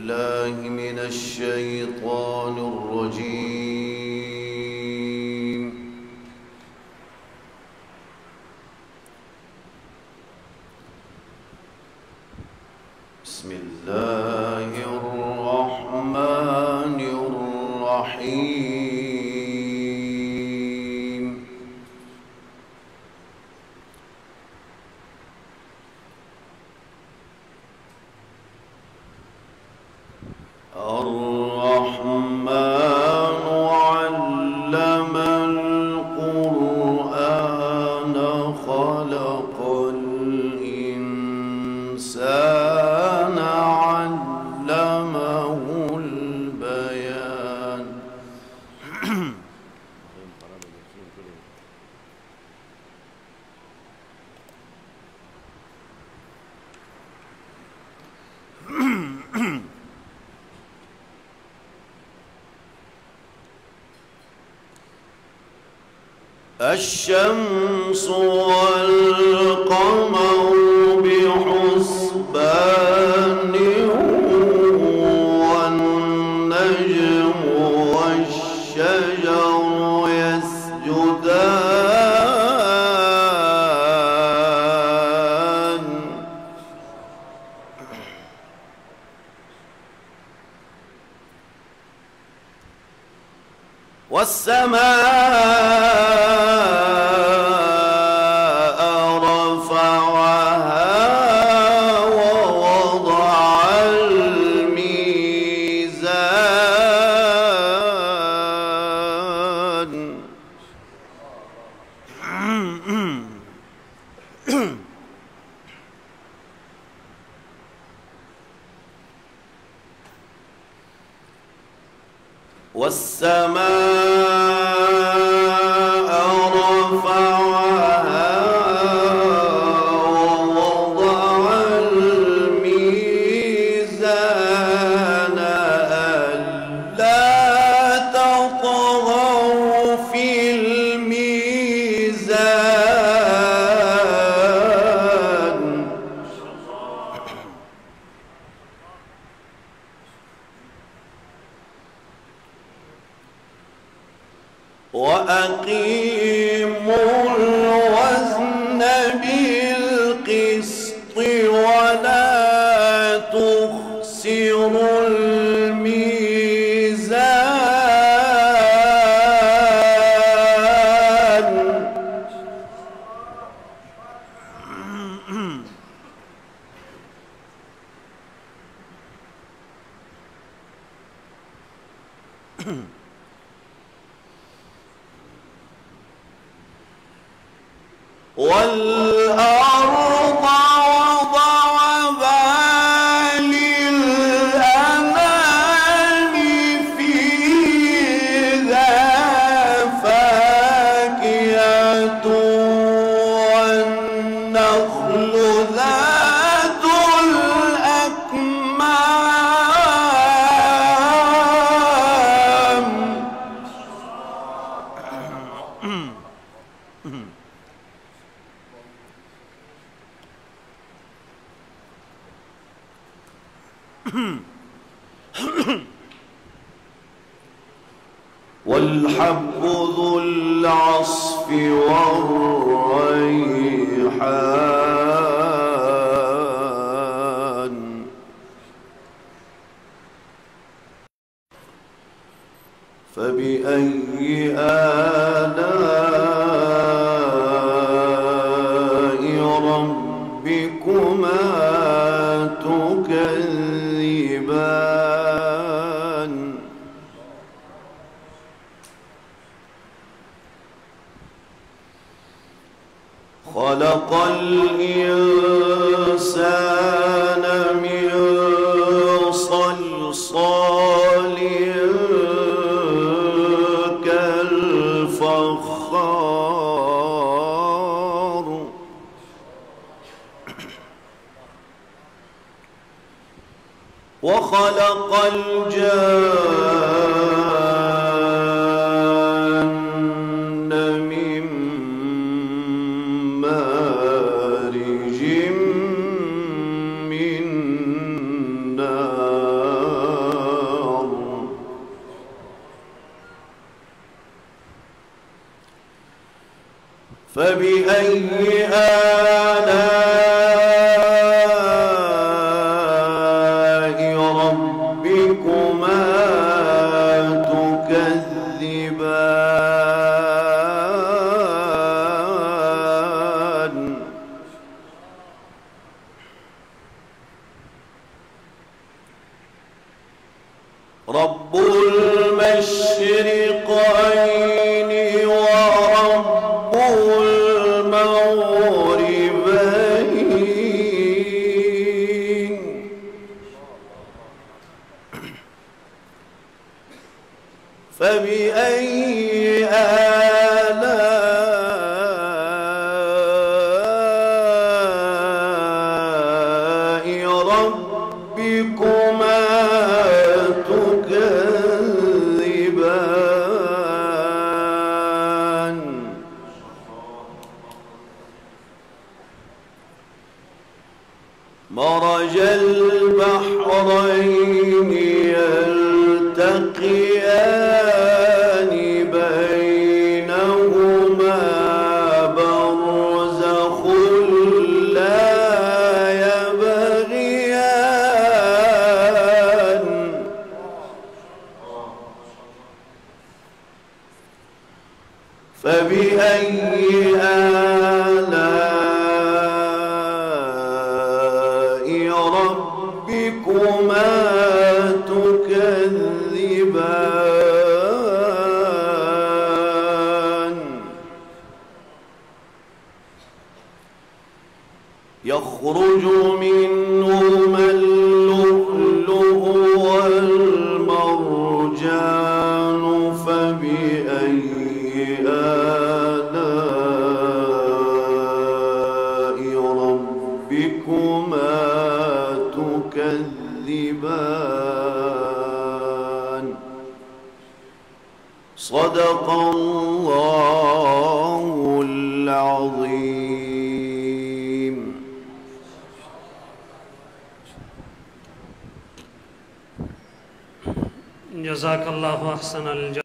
بالله من الشيطان الرجيم. بسم الله الرحمن الرحيم. الرحمن علم القرآن خلق الإنسان علمه البيان. الشمس والقمر بحسبان والنجم والشجر يسجدان والسماء والسماء رفعها ووضع الميزان ألا تطغوا في الميزان وأقيموا الوزن بالقسط ولا تخسروا الميزان والأرض وضعها للأنام فيها فاكهة والنخل ذات الأكمام والحب ذو العصف والريحان فبأي آلاء ربكما تكذبان خلق الإنسان من صلصال كالفخار وخلق الجان من مارج من نار فبأي آلاء ربكما تكذبان رب المشرقين ورب المغربين فبأي آلاء ربكما تكذبان مرج البحرين يلتقيان بينهما برزخ لا يبغيان فبأي آلاء ربكما تكذبان يخرج منهما اللؤلؤ والمرجان فبأي آلاء ربكما تكذبان صدق الله العظيم. جزاك الله أحسن الجزاء.